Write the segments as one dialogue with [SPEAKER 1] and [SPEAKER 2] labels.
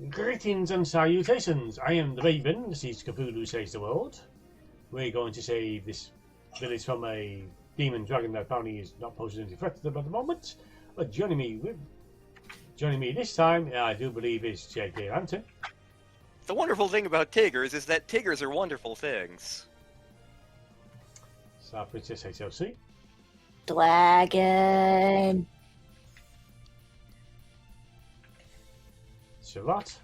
[SPEAKER 1] Greetings and salutations. I am the Raven. This is Cthulhu Saves the World. We're going to save this village from a demon dragon that apparently is not posing any threat to them at the moment. But joining me this time, I do believe, is JKLantern.
[SPEAKER 2] The wonderful thing about tigers is that tigers are wonderful things.
[SPEAKER 1] StarprincessHLC.
[SPEAKER 3] Dragon.
[SPEAKER 1] Charlotte.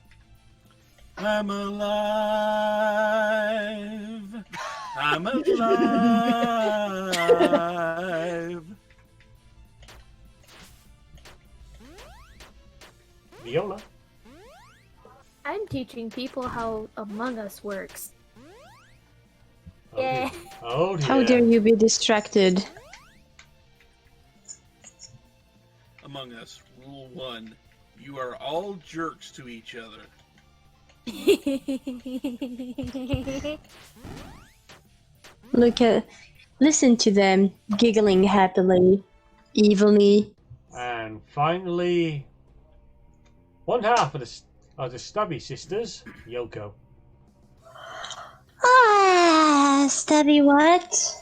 [SPEAKER 4] I'm alive. I'm alive.
[SPEAKER 1] Viola.
[SPEAKER 5] I'm teaching people how Among Us works.
[SPEAKER 1] Oh,
[SPEAKER 5] Yeah.
[SPEAKER 1] dear. Oh dear.
[SPEAKER 6] How dare you be distracted?
[SPEAKER 4] Among Us, Rule 1. You are all jerks to each other.
[SPEAKER 6] Listen to them, giggling happily, evilly.
[SPEAKER 1] And finally, one half of the Stubby sisters, Yoko.
[SPEAKER 6] Ah, Stubby what?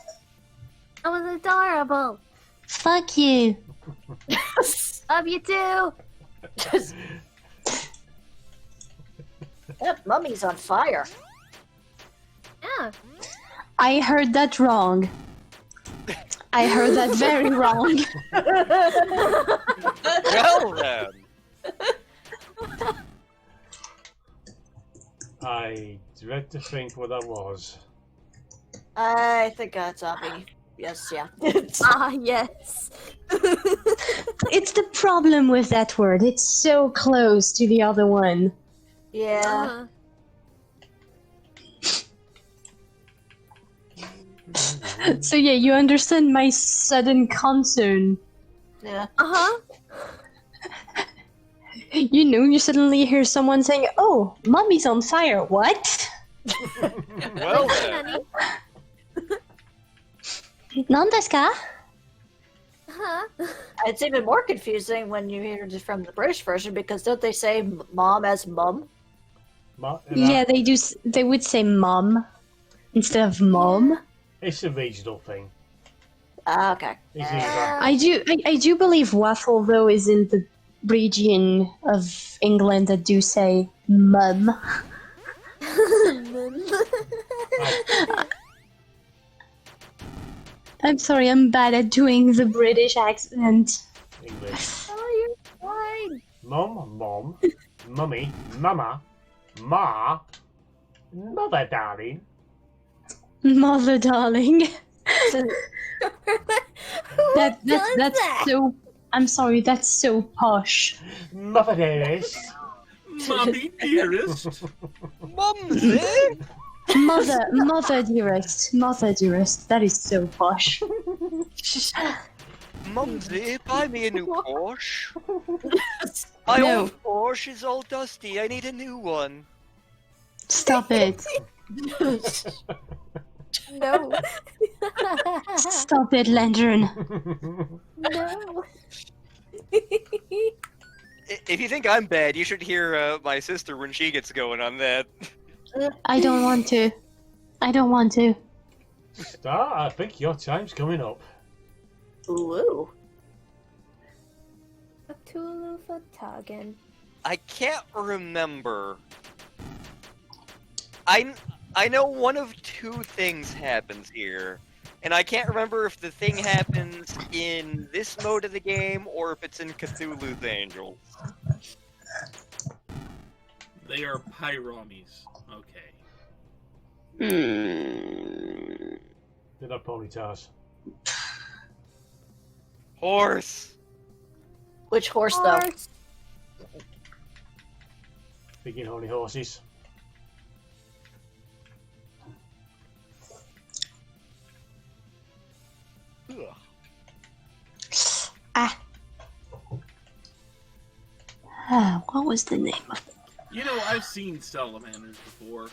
[SPEAKER 5] That was adorable.
[SPEAKER 6] Fuck you.
[SPEAKER 5] Love you too.
[SPEAKER 3] That mummy's on fire.
[SPEAKER 5] Yeah.
[SPEAKER 6] I heard that wrong. I heard that very wrong.
[SPEAKER 2] Well then!
[SPEAKER 1] I dread to think what that was.
[SPEAKER 3] I think that's zombie. Yes, yeah.
[SPEAKER 5] Ah, yes.
[SPEAKER 6] It's the problem with that word. It's so close to the other one.
[SPEAKER 3] Yeah.
[SPEAKER 6] So yeah, you understand my sudden concern.
[SPEAKER 3] Yeah.
[SPEAKER 5] Uh-huh.
[SPEAKER 6] You know, you suddenly hear someone saying, "Oh, mommy's on fire." What?
[SPEAKER 2] Well
[SPEAKER 5] Hi,
[SPEAKER 2] then!
[SPEAKER 5] honey.
[SPEAKER 6] Nandeska?
[SPEAKER 5] Huh?
[SPEAKER 3] It's even more confusing when you hear it from the British version because don't they say mom as mum?
[SPEAKER 6] Yeah, they do. They would say "mom" instead of "mom."
[SPEAKER 1] It's a regional thing.
[SPEAKER 3] Ah, okay.
[SPEAKER 1] It's either
[SPEAKER 6] I do believe waffle though is in the region of England that do say "mum." I'm sorry, I'm bad at doing the British accent.
[SPEAKER 1] English.
[SPEAKER 5] Oh, you're fine.
[SPEAKER 1] Mom, mummy, mama, ma, mother, darling.
[SPEAKER 6] Mother darling. That's
[SPEAKER 5] that?
[SPEAKER 6] so. I'm sorry, that's so posh.
[SPEAKER 1] Mother dearest.
[SPEAKER 4] Mommy dearest.
[SPEAKER 2] Mumsy!
[SPEAKER 6] Mother dearest, that is so posh.
[SPEAKER 2] Mumsy, buy me a new Porsche. My
[SPEAKER 6] No.
[SPEAKER 2] old Porsche is all dusty, I need a new one.
[SPEAKER 6] Stop it.
[SPEAKER 5] No.
[SPEAKER 6] Stop it, Lantern.
[SPEAKER 5] No.
[SPEAKER 2] If you think I'm bad, you should hear my sister when she gets going on that.
[SPEAKER 6] I don't want to.
[SPEAKER 1] Star, I think your time's coming up.
[SPEAKER 3] Ooh.
[SPEAKER 5] Cthulhu Fatagan.
[SPEAKER 2] I can't remember. I know one of two things happens here, and I can't remember if the thing happens in this mode of the game or if it's in Cthulhu's Angels.
[SPEAKER 4] They are pyromies. Okay.
[SPEAKER 1] They're not ponytails.
[SPEAKER 2] Horse!
[SPEAKER 3] Which horse, though?
[SPEAKER 5] Horse.
[SPEAKER 1] Big and horny horses.
[SPEAKER 2] Ugh.
[SPEAKER 6] What was the name of it?
[SPEAKER 4] You know, I've seen salamanders before.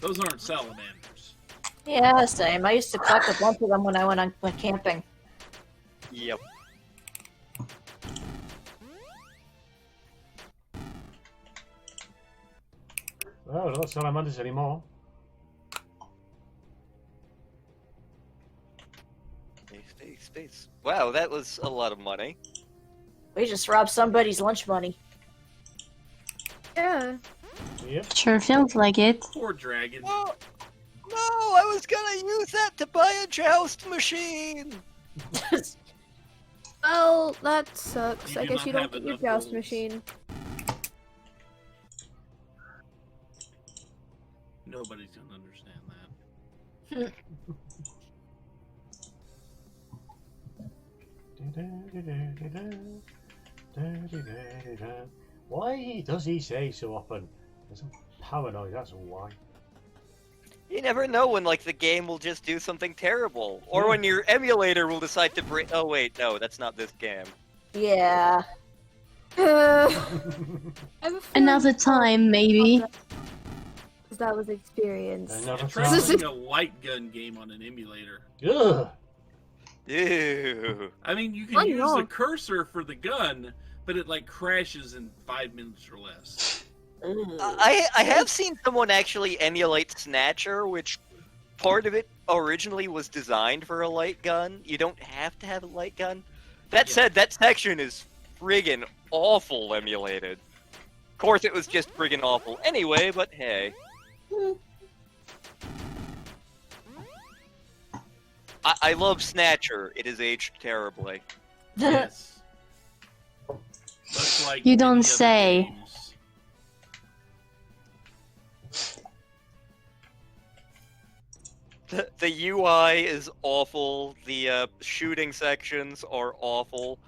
[SPEAKER 4] Those aren't salamanders.
[SPEAKER 3] Yeah, same. I used to collect a bunch of them when I went camping.
[SPEAKER 2] Yep.
[SPEAKER 1] Oh, not salamanders anymore.
[SPEAKER 2] Space. Wow, that was a lot of money.
[SPEAKER 3] We just robbed somebody's lunch money.
[SPEAKER 5] Yeah.
[SPEAKER 1] Yep.
[SPEAKER 6] Sure feels like it.
[SPEAKER 4] Poor dragon.
[SPEAKER 2] Oh, no, I was gonna use that to buy a joust machine!
[SPEAKER 5] Well, that sucks.
[SPEAKER 4] You
[SPEAKER 5] I
[SPEAKER 4] do
[SPEAKER 5] guess
[SPEAKER 4] not
[SPEAKER 5] you don't
[SPEAKER 4] have
[SPEAKER 5] get your
[SPEAKER 4] enough
[SPEAKER 5] joust
[SPEAKER 4] rolls.
[SPEAKER 5] machine.
[SPEAKER 4] Nobody's gonna understand that.
[SPEAKER 1] Why does he say so often? There's some paranoid, that's why.
[SPEAKER 2] You never know when, like, the game will just do something terrible. Or when your emulator will decide to bring... Oh, wait, no, that's not this game.
[SPEAKER 3] Yeah.
[SPEAKER 5] I have a feeling
[SPEAKER 6] Another time, maybe.
[SPEAKER 5] that was experience.
[SPEAKER 1] Another
[SPEAKER 4] Try
[SPEAKER 1] time.
[SPEAKER 4] playing a light gun game on an emulator.
[SPEAKER 1] Ugh.
[SPEAKER 2] Ew.
[SPEAKER 4] I mean, you can
[SPEAKER 5] I
[SPEAKER 4] use
[SPEAKER 5] know.
[SPEAKER 4] the cursor for the gun, but it like crashes in 5 minutes or less.
[SPEAKER 2] I have seen someone actually emulate Snatcher, which part of it originally was designed for a light gun. You don't have to have a light gun. That
[SPEAKER 4] Yeah.
[SPEAKER 2] said, that section is friggin' awful emulated. Of course, it was just friggin' awful anyway, but hey. I love Snatcher. It is aged terribly.
[SPEAKER 4] Yes. Much like
[SPEAKER 6] You
[SPEAKER 4] any
[SPEAKER 6] don't
[SPEAKER 4] other
[SPEAKER 6] say.
[SPEAKER 4] games.
[SPEAKER 2] The UI is awful. The shooting sections are awful.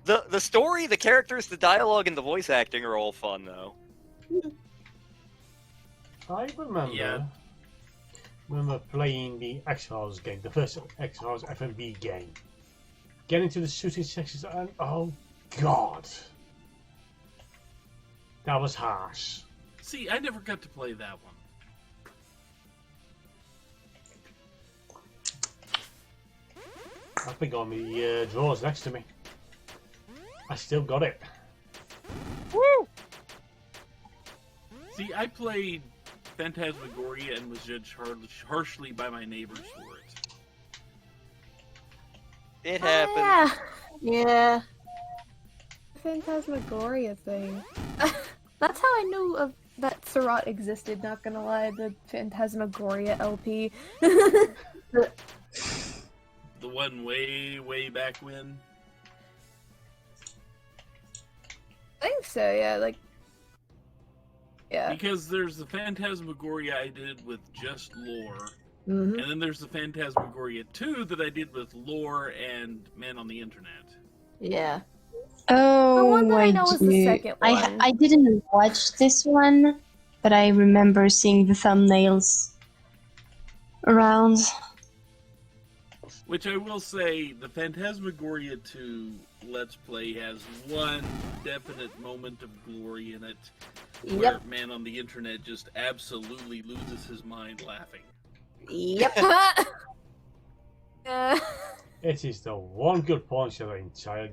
[SPEAKER 2] The story, the characters, the dialogue, and the voice acting are all fun though.
[SPEAKER 1] I remember.
[SPEAKER 4] Yeah.
[SPEAKER 1] Remember playing the X-Files game, the first X-Files FMV game. Getting to the shooting sections and oh god. That was harsh.
[SPEAKER 4] See, I never got to play that one.
[SPEAKER 1] I think on the drawers next to me. I still got it.
[SPEAKER 2] Woo!
[SPEAKER 4] See, I played Phantasmagoria and was judged harshly by my neighbors for it.
[SPEAKER 2] It happens.
[SPEAKER 5] Yeah.
[SPEAKER 3] Yeah.
[SPEAKER 5] Phantasmagoria thing. That's how I knew of that Surratt existed, not gonna lie, the Phantasmagoria LP.
[SPEAKER 4] The one way, way back when.
[SPEAKER 5] I think so, yeah, like... Yeah.
[SPEAKER 4] Because there's the Phantasmagoria I did with just lore,
[SPEAKER 3] Mm-hmm.
[SPEAKER 4] and then there's the Phantasmagoria 2 that I did with lore and Man on the Internet.
[SPEAKER 3] Yeah.
[SPEAKER 6] Oh,
[SPEAKER 5] one that I know is the
[SPEAKER 6] do.
[SPEAKER 5] second one.
[SPEAKER 6] I didn't watch this one, but I remember seeing the thumbnails around.
[SPEAKER 4] Which I will say, the Phantasmagoria 2 Let's Play has one definite moment of glory in it, where
[SPEAKER 3] Yep.
[SPEAKER 4] Man on the Internet just absolutely loses his mind laughing.
[SPEAKER 3] Yep.
[SPEAKER 1] It is the one good point of the entire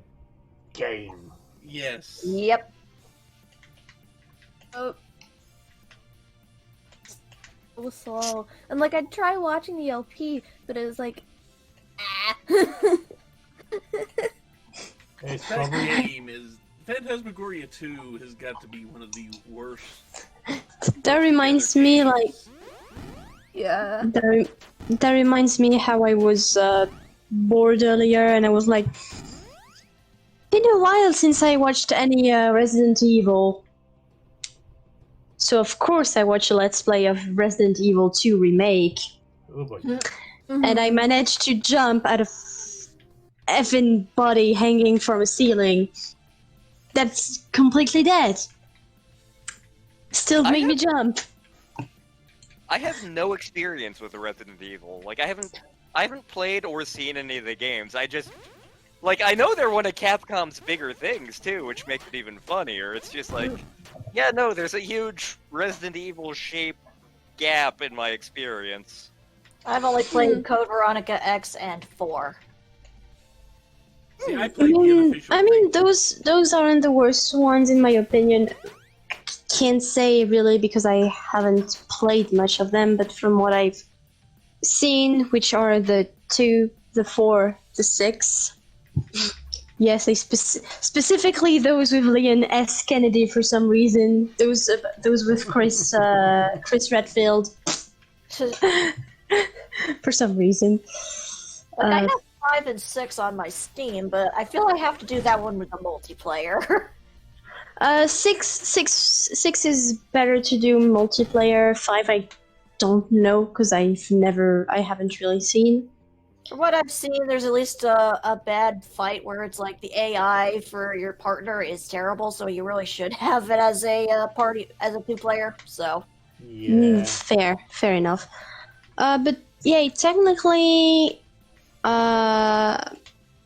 [SPEAKER 1] game.
[SPEAKER 4] Yes.
[SPEAKER 3] Yep.
[SPEAKER 5] Oh. So slow. And like I'd try watching the LP, but it was like
[SPEAKER 1] It's
[SPEAKER 4] That
[SPEAKER 1] probably
[SPEAKER 4] game is... Phantasmagoria 2 has got to be one of the worst.
[SPEAKER 6] That reminds me, like,
[SPEAKER 5] yeah.
[SPEAKER 6] that reminds me how I was bored earlier, and I was like, been a while since I watched any Resident Evil. So of course I watched a Let's Play of Resident Evil 2 Remake,
[SPEAKER 1] oh boy.
[SPEAKER 6] and I managed to jump out of effing body hanging from a ceiling that's completely dead. Still
[SPEAKER 2] I
[SPEAKER 6] make me
[SPEAKER 2] have-
[SPEAKER 6] jump.
[SPEAKER 2] I have no experience with Resident Evil. Like I haven't played or seen any of the games. I just like I know they're one of Capcom's bigger things too, which makes it even funnier. It's just like, yeah, no, there's a huge Resident Evil shaped gap in my experience.
[SPEAKER 3] I've only played Code Veronica X and 4.
[SPEAKER 4] See, I
[SPEAKER 6] I
[SPEAKER 4] played the
[SPEAKER 6] mean,
[SPEAKER 4] unofficial thing.
[SPEAKER 6] those aren't the worst ones in my opinion. can't say really because I haven't played much of them, but from what I've seen, which are the 2, the 4, the 6. Yes, specifically those with Leon S. Kennedy for some reason. Those with Chris Redfield for some reason.
[SPEAKER 3] I have 5 and 6 on my Steam, but I feel I have to do that one with the multiplayer.
[SPEAKER 6] 6 is better to do multiplayer. 5 I don't know because I haven't really seen.
[SPEAKER 3] From what I've seen, there's at least a bad fight where it's like the AI for your partner is terrible, so you really should have it as a party as a 2-player. So
[SPEAKER 1] Yeah.
[SPEAKER 6] Fair enough. But yeah, technically,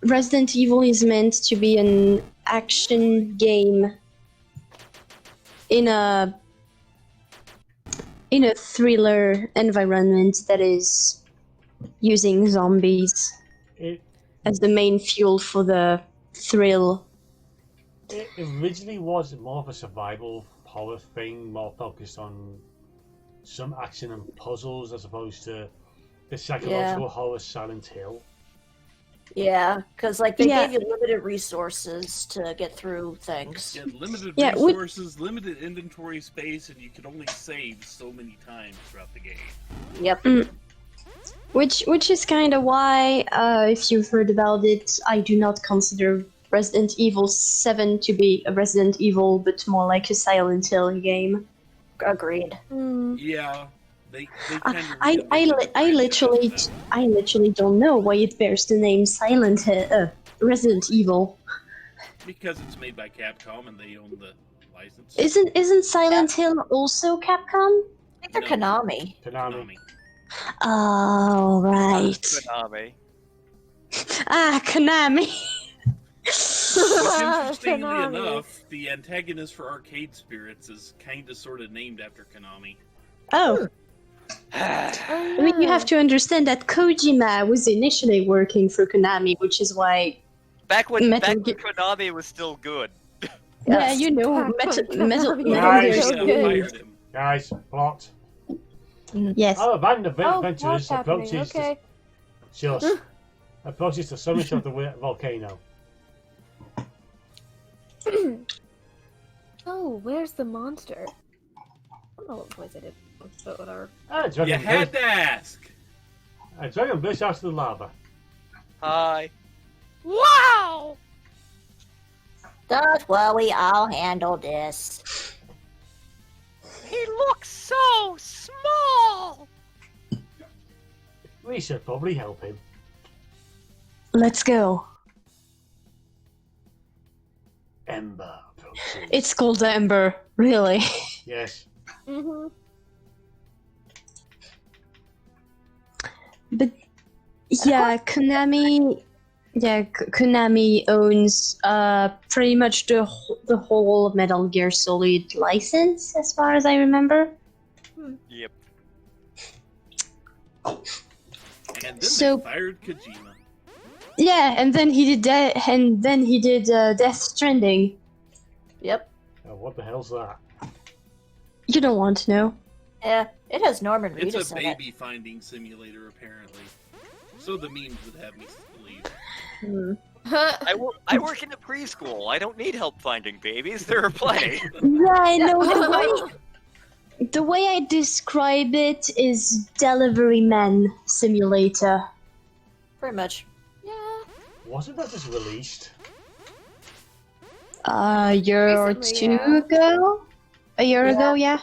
[SPEAKER 6] Resident Evil is meant to be an action game in a thriller environment that is using zombies
[SPEAKER 1] It
[SPEAKER 6] as the main fuel for the thrill.
[SPEAKER 1] it originally was more of a survival horror thing, more focused on some action and puzzles as opposed to the psychological horror Silent Hill.
[SPEAKER 3] yeah, because like they
[SPEAKER 6] Yeah.
[SPEAKER 3] gave you limited resources to get through things.
[SPEAKER 4] You had limited
[SPEAKER 6] Yeah,
[SPEAKER 4] resources, limited inventory space, and you could only save so many times throughout the game.
[SPEAKER 3] Yep.
[SPEAKER 6] Which is kind of why, if you've heard about it, I do not consider Resident Evil 7 to be a Resident Evil, but more like a Silent Hill game.
[SPEAKER 3] Agreed.
[SPEAKER 4] Yeah, they kind of.
[SPEAKER 6] I literally don't know why it bears the name Resident Evil.
[SPEAKER 4] Because it's made by Capcom and they own the license.
[SPEAKER 6] Isn't Silent Hill also Capcom?
[SPEAKER 3] I think they're
[SPEAKER 4] No.
[SPEAKER 3] Konami.
[SPEAKER 1] Konami.
[SPEAKER 6] Oh right.
[SPEAKER 2] Konami.
[SPEAKER 6] Konami.
[SPEAKER 4] Interestingly
[SPEAKER 5] Konami.
[SPEAKER 4] enough, the antagonist for Arcade Spirits is kind of sort of named after Konami.
[SPEAKER 6] Oh. I mean, you have to understand that Kojima was initially working for Konami, which is why.
[SPEAKER 2] Back when
[SPEAKER 6] Metal Gear-
[SPEAKER 2] Konami was still good.
[SPEAKER 6] Yeah, you know,
[SPEAKER 5] Back when
[SPEAKER 6] Metal
[SPEAKER 5] Konami
[SPEAKER 6] Gear.
[SPEAKER 1] was
[SPEAKER 4] They
[SPEAKER 5] so
[SPEAKER 6] Solid-
[SPEAKER 5] good.
[SPEAKER 4] fired him.
[SPEAKER 1] Guys, plot.
[SPEAKER 6] Yes.
[SPEAKER 1] Our band of
[SPEAKER 5] Oh,
[SPEAKER 1] adventurers
[SPEAKER 5] what's happening?
[SPEAKER 1] approaches
[SPEAKER 5] Okay.
[SPEAKER 1] approaches the summit of the volcano.
[SPEAKER 5] Oh, where's the monster? I don't know what voice I did. But whatever.
[SPEAKER 1] A
[SPEAKER 4] You
[SPEAKER 1] dragon
[SPEAKER 4] had
[SPEAKER 1] bursts,
[SPEAKER 4] to ask.
[SPEAKER 1] a dragon bursts out of the lava.
[SPEAKER 2] Hi. Wow!
[SPEAKER 3] Don't worry, I'll handle this.
[SPEAKER 2] He looks so small!
[SPEAKER 1] We should probably help him.
[SPEAKER 6] Let's go.
[SPEAKER 1] Ember approaches.
[SPEAKER 6] It's called Ember, really.
[SPEAKER 1] Yes.
[SPEAKER 5] Mm-hmm.
[SPEAKER 6] But yeah, Konami. Yeah, Konami owns pretty much the whole Metal Gear Solid license, as far as I remember.
[SPEAKER 2] Yep.
[SPEAKER 4] And then
[SPEAKER 6] So-
[SPEAKER 4] they fired Kojima.
[SPEAKER 6] Yeah, and then he did that, and then he did Death Stranding.
[SPEAKER 3] Yep.
[SPEAKER 1] Oh, what the hell's that?
[SPEAKER 6] You don't want to know.
[SPEAKER 3] Yeah, it has Norman
[SPEAKER 4] It's
[SPEAKER 3] Reedus
[SPEAKER 4] a
[SPEAKER 3] in it.
[SPEAKER 4] baby finding simulator, apparently. So the memes would have me believe.
[SPEAKER 2] I work in a preschool. I don't need help finding babies. There are plenty.
[SPEAKER 6] Yeah, I know. The way I describe it is Delivery Man Simulator.
[SPEAKER 3] Pretty much.
[SPEAKER 5] Yeah.
[SPEAKER 1] Wasn't that just released?
[SPEAKER 6] A year or
[SPEAKER 5] Recently,
[SPEAKER 6] two
[SPEAKER 5] yeah.
[SPEAKER 6] ago? A year
[SPEAKER 3] Yeah.
[SPEAKER 6] ago, yeah.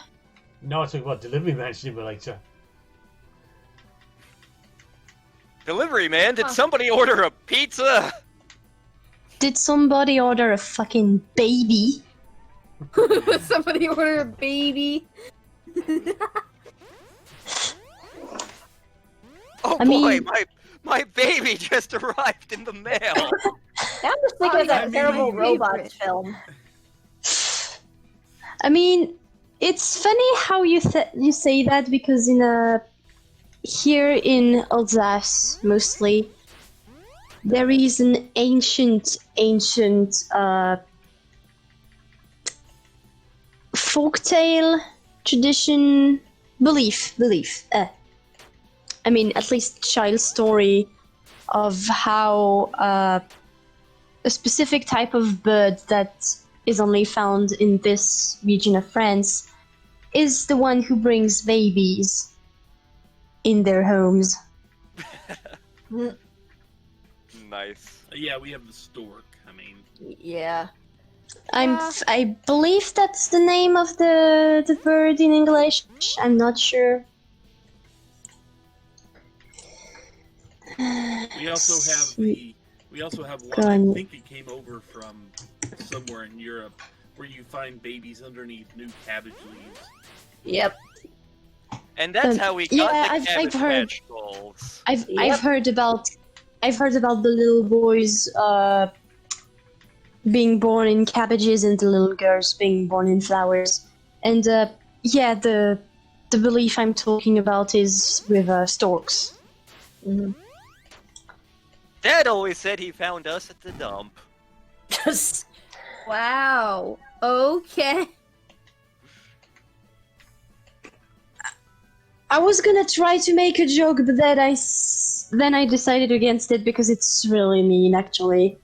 [SPEAKER 1] No, I talking about Delivery Man Simulator.
[SPEAKER 2] Delivery man, did
[SPEAKER 5] Huh.
[SPEAKER 2] somebody order a pizza?
[SPEAKER 6] Did somebody order a fucking baby?
[SPEAKER 5] Somebody order a baby.
[SPEAKER 2] Oh
[SPEAKER 6] I
[SPEAKER 2] boy,
[SPEAKER 6] mean-
[SPEAKER 2] my baby just arrived in the mail.
[SPEAKER 3] Now I'm just thinking of that
[SPEAKER 4] I mean,
[SPEAKER 3] terrible
[SPEAKER 5] my
[SPEAKER 3] robots
[SPEAKER 5] favorite.
[SPEAKER 3] film.
[SPEAKER 6] I mean, it's funny how you say that because here in Alsace mostly there is an folktale, tradition, belief. I mean, at least child story of how a specific type of bird that is only found in this region of France is the one who brings babies in their homes.
[SPEAKER 2] Nice.
[SPEAKER 4] Yeah, we have the stork. I mean,
[SPEAKER 3] Yeah.
[SPEAKER 6] I believe that's the name of the bird in English. I'm not sure.
[SPEAKER 4] we also have one.
[SPEAKER 6] Go on.
[SPEAKER 4] I think it came over from somewhere in Europe, where you find babies underneath new cabbage leaves.
[SPEAKER 3] Yep.
[SPEAKER 2] And that's how we got
[SPEAKER 6] yeah,
[SPEAKER 2] the
[SPEAKER 6] I've
[SPEAKER 2] Cabbage
[SPEAKER 6] heard-
[SPEAKER 2] Patch Dolls.
[SPEAKER 6] I've heard about the little boys being born in cabbages and the little girls being born in flowers. And yeah, the belief I'm talking about is with storks.
[SPEAKER 3] Mhm.
[SPEAKER 2] Dad always said he found us at the dump.
[SPEAKER 5] Wow. Okay.
[SPEAKER 6] I was gonna try to make a joke, but then I decided against it because it's really mean, actually.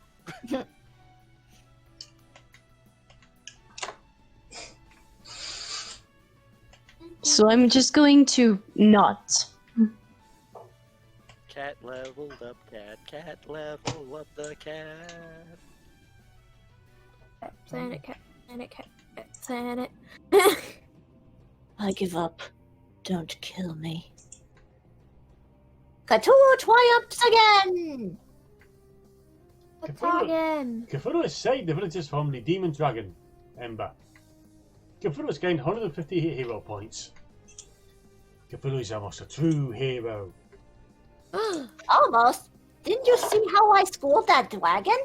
[SPEAKER 6] So I'm just going to not.
[SPEAKER 2] Cat leveled up, cat level up the cat.
[SPEAKER 5] Planet cat, planet cat, planet.
[SPEAKER 3] I give up. Don't kill me. Cthulhu triumphs again!
[SPEAKER 5] Again.
[SPEAKER 1] Cthulhu has saved the villagers from the demon dragon, Ember. Cthulhu has gained 150 hero points. Cthulhu is almost a true hero.
[SPEAKER 3] Almost. Didn't you see how I schooled that dragon?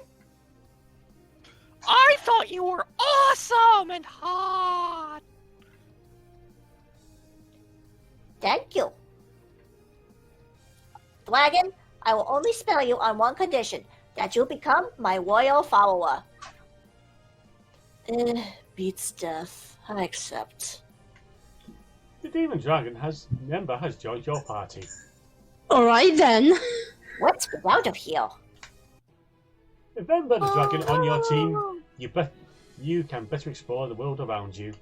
[SPEAKER 2] I thought you were awesome and hot.
[SPEAKER 3] Thank you. Dragon, I will only spare you on one condition, that you become my royal follower. Beats death. I accept.
[SPEAKER 1] The demon dragon Ember has joined your party.
[SPEAKER 6] Alright then.
[SPEAKER 3] Let's get out of here.
[SPEAKER 1] If Ember the dragon on your team, you can better explore the world around you.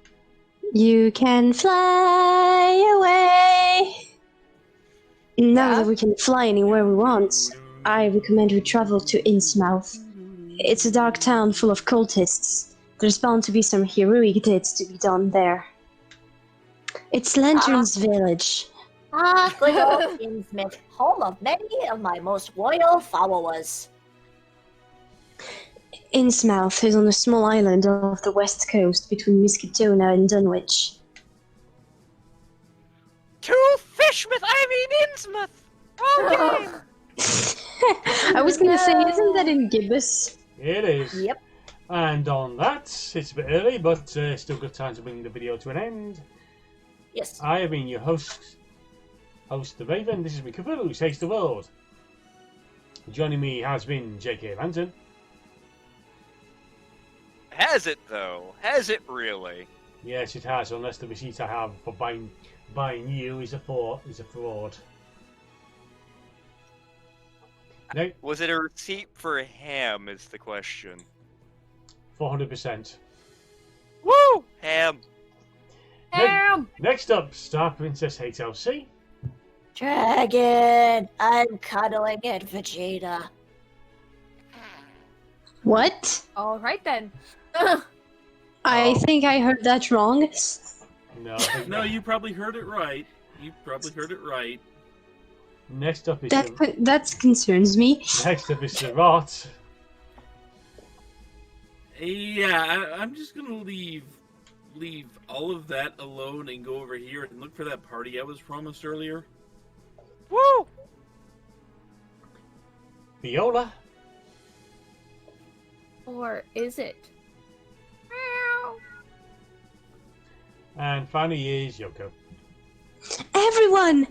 [SPEAKER 6] You can fly away. Now that we can fly anywhere we want, I recommend we travel to Innsmouth. It's a dark town full of cultists. There's bound to be some heroic deeds to be done there. It's Lantern's village.
[SPEAKER 3] Good old Innsmouth, home of many of my most loyal followers.
[SPEAKER 6] Innsmouth is on a small island off the west coast between Miskatona and Dunwich.
[SPEAKER 2] To Fishmouth, I mean Innsmouth. Wrong game.
[SPEAKER 6] I was gonna say, isn't that in Gibbous?
[SPEAKER 1] It is.
[SPEAKER 3] Yep.
[SPEAKER 1] And on that, it's a bit early, but still good time to bring the video to an end.
[SPEAKER 3] Yes.
[SPEAKER 1] I have been your host the Raven. This is me, Cthulhu Saves the World. Joining me has been JKLantern.
[SPEAKER 2] Has it though? Has it really?
[SPEAKER 1] Yes, it has, unless the receipt I have for buying you is a fraud. No,
[SPEAKER 2] Was it a receipt for ham? Is the question.
[SPEAKER 1] 400%.
[SPEAKER 2] Woo! Ham.
[SPEAKER 1] Next up, StarprincessHLC.
[SPEAKER 3] Dragon, I'm cuddling at Vegeta.
[SPEAKER 6] What?
[SPEAKER 5] Alright then.
[SPEAKER 6] I think I heard that wrong.
[SPEAKER 1] No, I think
[SPEAKER 4] No, you probably heard it right.
[SPEAKER 1] Next up is
[SPEAKER 6] That concerns me.
[SPEAKER 1] Sarot.
[SPEAKER 4] Yeah, I'm just gonna leave all of that alone and go over here and look for that party I was promised earlier.
[SPEAKER 2] Woo!
[SPEAKER 1] Viola.
[SPEAKER 5] Or is it?
[SPEAKER 1] And finally is Yoko.
[SPEAKER 6] Everyone!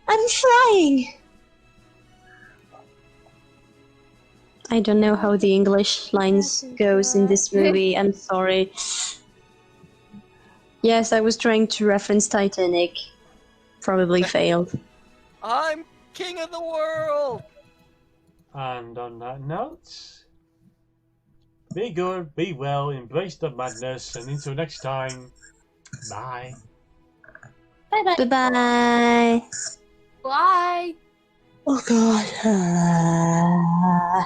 [SPEAKER 6] I'm flying! I don't know how the English lines goes in this movie, I'm sorry. Yes, I was trying to reference Titanic. Probably failed.
[SPEAKER 2] I'm king of the world!
[SPEAKER 1] And on that note, be good, be well, embrace the madness, and until next time, bye.
[SPEAKER 3] Bye bye.
[SPEAKER 6] Goodbye.
[SPEAKER 5] Bye.
[SPEAKER 6] Oh god.